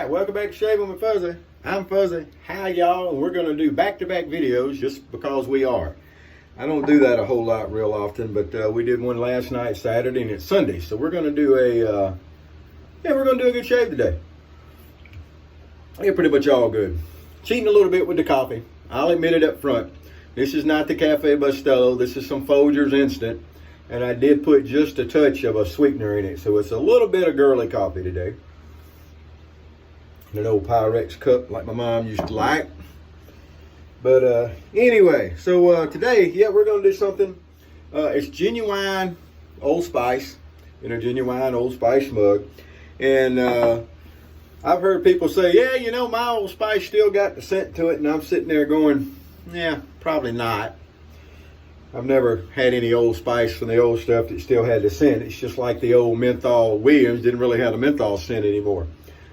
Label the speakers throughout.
Speaker 1: right, welcome back to Shaving with Fuzzy. I'm Fuzzy. Hi, y'all. And we're going to do back-to-back videos just because we are. I don't do that a whole lot real often, but we did one last night, Saturday, and it's Sunday. So we're going to do a good shave today. Yeah, pretty much all good. Cheating a little bit with the coffee. I'll admit it up front. This is not the Cafe Bustelo. This is some Folgers Instant. And I did put just a touch of a sweetener in it. So it's a little bit of girly coffee today. An old Pyrex cup like my mom used to like. But anyway, so today, we're going to do something. It's genuine Old Spice in a genuine Old Spice mug. And I've heard people say, yeah, you know, my Old Spice still got the scent to it. And I'm sitting there going, yeah, probably not. I've never had any Old Spice from the old stuff that still had the scent. It's just like the old menthol. Williams didn't really have a menthol scent anymore.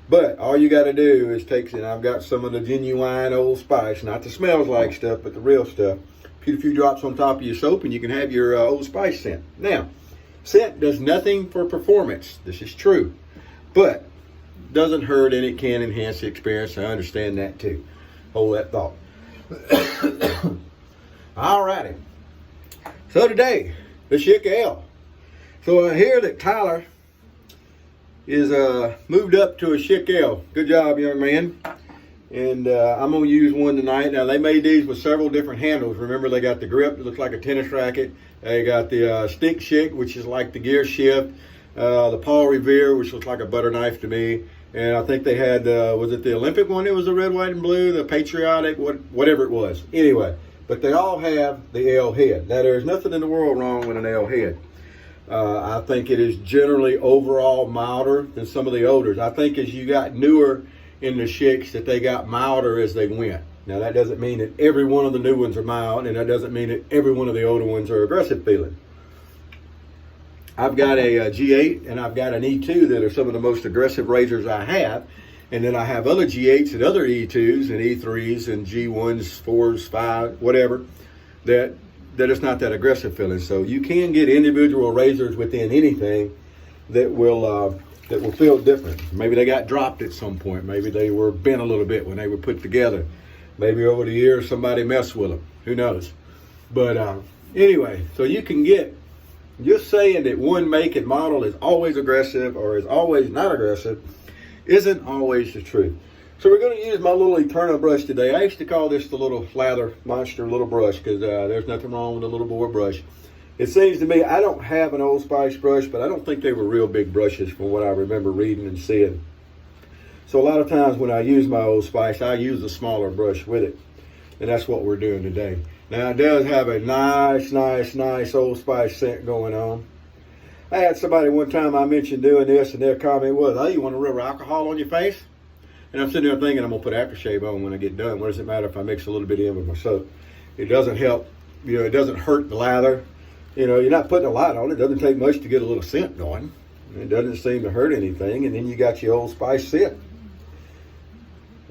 Speaker 1: But all you got to do is take, and I've got some of the genuine Old Spice, not the smells like stuff, but the real stuff. Put a few drops on top of your soap and you can have your Old Spice scent. Now, scent does nothing for performance. This is true. But doesn't hurt and it can enhance the experience. I understand that too. Hold that thought. Alrighty. So today, the Schick L. So I hear that Tyler is moved up to a Schick L. Good job, young man. And I'm going to use one tonight. Now, they made these with several different handles. Remember, they got the grip that looks like a tennis racket. They got the stick Schick, which is like the gear shift. The Paul Revere, which looks like a butter knife to me. And I think they had, was it the Olympic one? It was the red, white, and blue, the patriotic, whatever it was. Anyway, but they all have the L head. Now, there's nothing in the world wrong with an L head. I think it is generally overall milder than some of the olders. I think as you got newer in the Schicks that they got milder as they went. Now, that doesn't mean that every one of the new ones are mild, and that doesn't mean that every one of the older ones are aggressive feeling. I've got a G8 and I've got an E2 that are some of the most aggressive razors I have. And then I have other G8s and other E2s and E3s and G1s, 4s, 5, whatever, that it's not that aggressive feeling. So you can get individual razors within anything that will feel different. Maybe they got dropped at some point. Maybe they were bent a little bit when they were put together. Maybe over the years somebody messed with them. Who knows? But anyway, so you can get, just saying that one make and model is always aggressive or is always not aggressive isn't always the truth. So we're going to use my little Eterna brush today. I used to call this the little lather monster little brush because there's nothing wrong with a little bore brush. It seems to me, I don't have an Old Spice brush, but I don't think they were real big brushes from what I remember reading and seeing. So a lot of times when I use my Old Spice, I use a smaller brush with it. And that's what we're doing today. Now it does have a nice Old Spice scent going on. I had somebody one time I mentioned doing this and their comment was, oh, you want to rub alcohol on your face? And I'm sitting there thinking I'm going to put aftershave on when I get done. What does it matter if I mix a little bit in with my soap? It doesn't help. You know, it doesn't hurt the lather. You know, you're not putting a lot on it. It doesn't take much to get a little scent going. It doesn't seem to hurt anything. And then you got your Old Spice scent.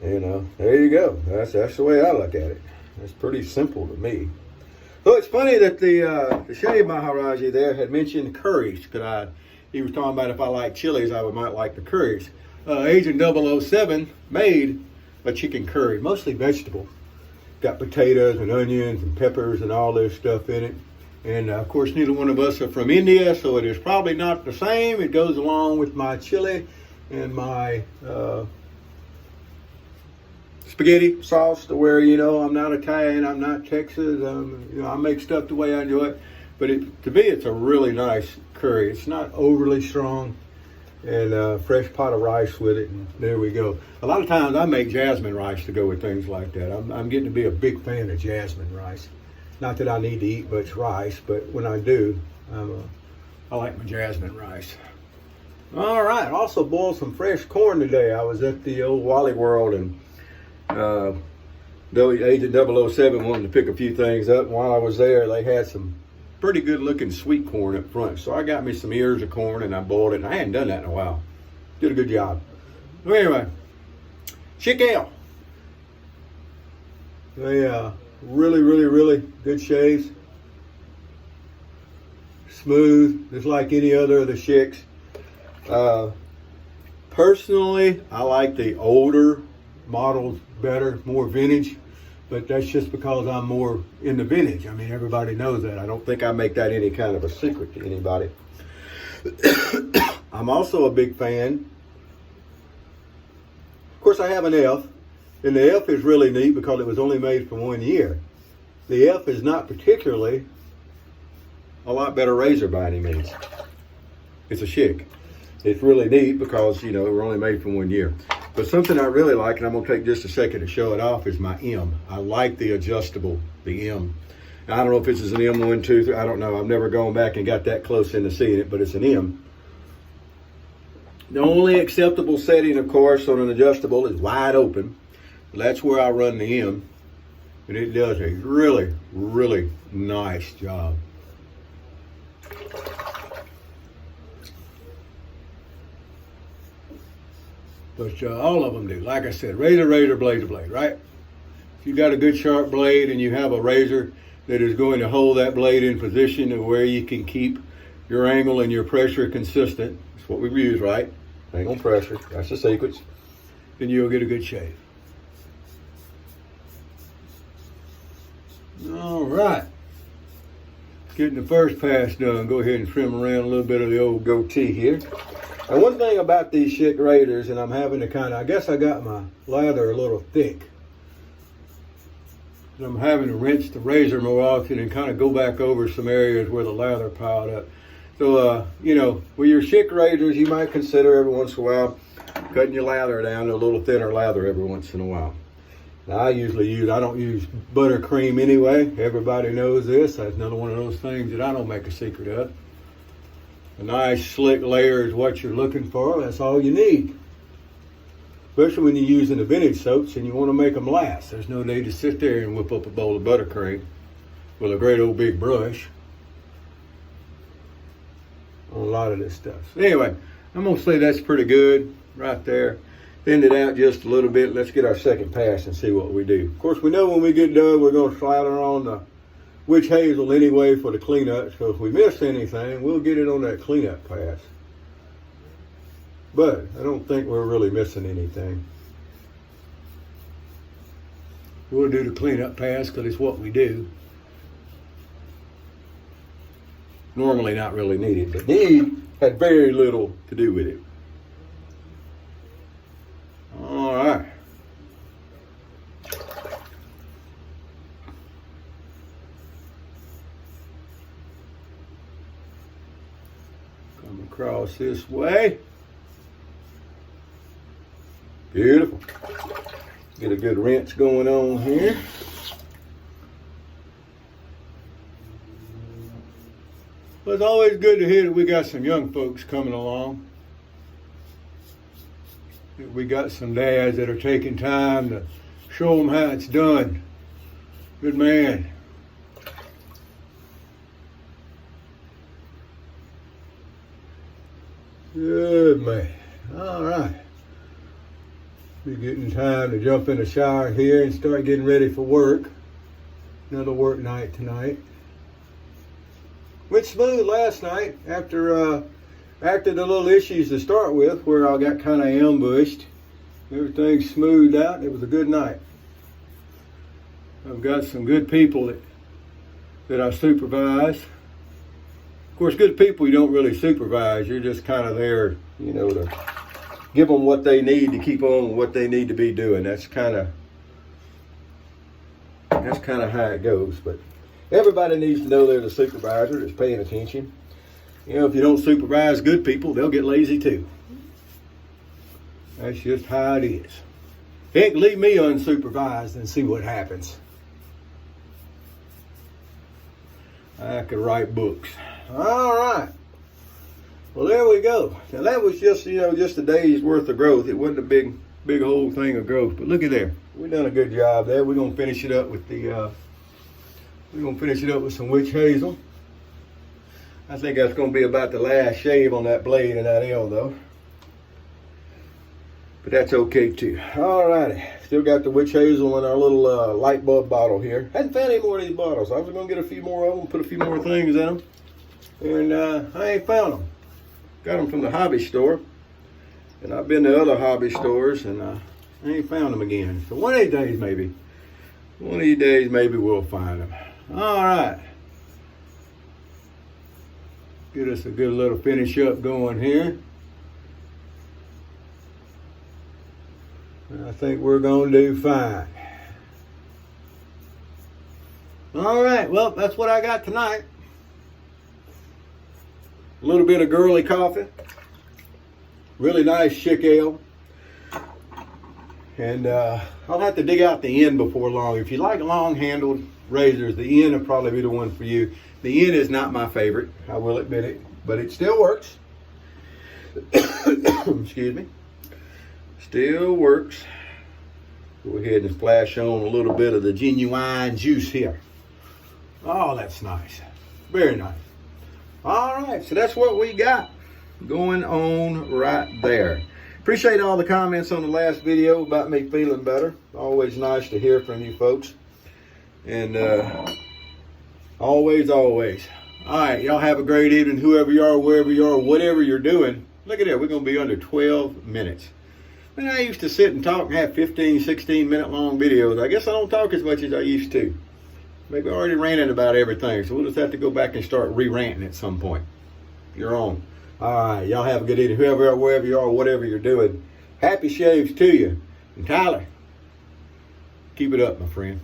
Speaker 1: You know, there you go. That's the way I look at it. It's pretty simple to me. So it's funny that the Shave Maharaji there had mentioned curries. He was talking about if I like chilies, I might like the curries. Agent 007 made a chicken curry, mostly vegetable. Got potatoes and onions and peppers and all this stuff in it. And of course, neither one of us are from India, so it is probably not the same. It goes along with my chili and my spaghetti sauce to where, you know, I'm not Italian, I'm not Texas, you know, I make stuff the way I enjoy it. But to me, it's a really nice curry. It's not overly strong. And fresh pot of rice with it, and there we go. A lot of times I make jasmine rice to go with things like that. I'm getting to be a big fan of jasmine rice. Not that I need to eat much rice, but when I do, I like my jasmine rice. All right, also boiled some fresh corn today. I was at the old Wally World and Agent 007 wanted to pick a few things up. And while I was there, they had some pretty good looking sweet corn up front. So I got me some ears of corn and I boiled it. And I hadn't done that in a while. Did a good job. So anyway, Schick L. They really good shaves. Smooth, just like any other of the Schicks. Personally, I like the older models better, more vintage, but that's just because I'm more in the vintage. I mean, everybody knows that. I don't think I make that any kind of a secret to anybody. I'm also a big fan. Of course, I have an F, and the F is really neat because it was only made for 1 year. The F is not particularly a lot better razor by any means. It's a Schick. It's really neat because, you know, it were only made for 1 year. But something I really like, and I'm going to take just a second to show it off, is my M. I like the adjustable, the M. Now, I don't know if this is an M1, 2, 3, I don't know. I've never gone back and got that close into seeing it, but it's an M. The only acceptable setting, of course, on an adjustable is wide open. That's where I run the M. And it does a really, really nice job. But all of them do. Like I said, razor, razor, blade to blade, right? If you've got a good sharp blade and you have a razor that is going to hold that blade in position to where you can keep your angle and your pressure consistent, that's what we use, right? Angle pressure, that's the sequence, then you'll get a good shave. All right. Getting the first pass done, go ahead and trim around a little bit of the old goatee here. And one thing about these Schick razors, and I'm having to kind of, I guess I got my lather a little thick. I'm having to rinse the razor more often and kind of go back over some areas where the lather piled up. So, you know, with your Schick razors, you might consider every once in a while cutting your lather down to a little thinner lather every once in a while. Now, I don't use buttercream anyway. Everybody knows this. That's another one of those things that I don't make a secret of. A nice slick layer is what you're looking for. That's all you need. Especially when you're using the vintage soaps and you want to make them last. There's no need to sit there and whip up a bowl of buttercream with a great old big brush on a lot of this stuff. So anyway, I'm going to say that's pretty good right there. Thinned it out just a little bit. Let's get our second pass and see what we do. Of course, we know when we get done, we're going to slather on the witch hazel anyway for the cleanup. So if we miss anything, we'll get it on that cleanup pass. But I don't think we're really missing anything. We'll do the cleanup pass because it's what we do. Normally not really needed, but need had very little to do with it. All right. Come across this way. Beautiful. Get a good rinse going on here. Well, it's always good to hear that we got some young folks coming along. We got some dads that are taking time to show them how it's done. Good man. Good man. All right. We're getting time to jump in the shower here and start getting ready for work. Another work night tonight. Went smooth last night after the little issues to start with where I got kind of ambushed. Everything smoothed out. It was a good night. I've got some good people that I supervise. Of course, good people you don't really supervise. You're just kind of there, you know, to give them what they need to keep on with what they need to be doing. That's kind of how it goes. But everybody needs to know they're the supervisor that's paying attention. You know, if you don't supervise good people, they'll get lazy too. That's just how it is. Heck, leave me unsupervised and see what happens. I could write books. All right. Well, there we go. Now that was just, you know, just a day's worth of growth. It wasn't a big whole thing of growth, but look at there. We've done a good job there. We're gonna finish it up with some witch hazel. I think that's gonna be about the last shave on that blade and that L though. But that's okay too. All righty. Still got the witch hazel in our little light bulb bottle here. Hadn't found any more of these bottles. I was gonna get a few more of them, put a few more things in them. And I ain't found them. Got them from the hobby store. And I've been to other hobby stores and I ain't found them again. So one of these days maybe we'll find them. All right. Get us a good little finish up going here. I think we're going to do fine. All right, well, that's what I got tonight. A little bit of girly coffee. Really nice Schick ale. And I'll have to dig out the end before long. If you like long-handled razors, the end will probably be the one for you. The end is not my favorite, I will admit it, but it still works. Excuse me. Still works. Go ahead and splash on a little bit of the genuine juice here. Oh, that's nice. Very nice. All right, so that's what we got going on right there. Appreciate all the comments on the last video about me feeling better. Always nice to hear from you folks. And always. All right, y'all have a great evening, whoever you are, wherever you are, whatever you're doing. Look at that, we're going to be under 12 minutes. Man, I used to sit and talk and have 15, 16 minute long videos. I guess I don't talk as much as I used to. Maybe I already ranted about everything, so we'll just have to go back and start re-ranting at some point. You're on. All right, y'all have a good evening, whoever you are, wherever you are, whatever you're doing. Happy shaves to you. And Tyler, keep it up, my friend.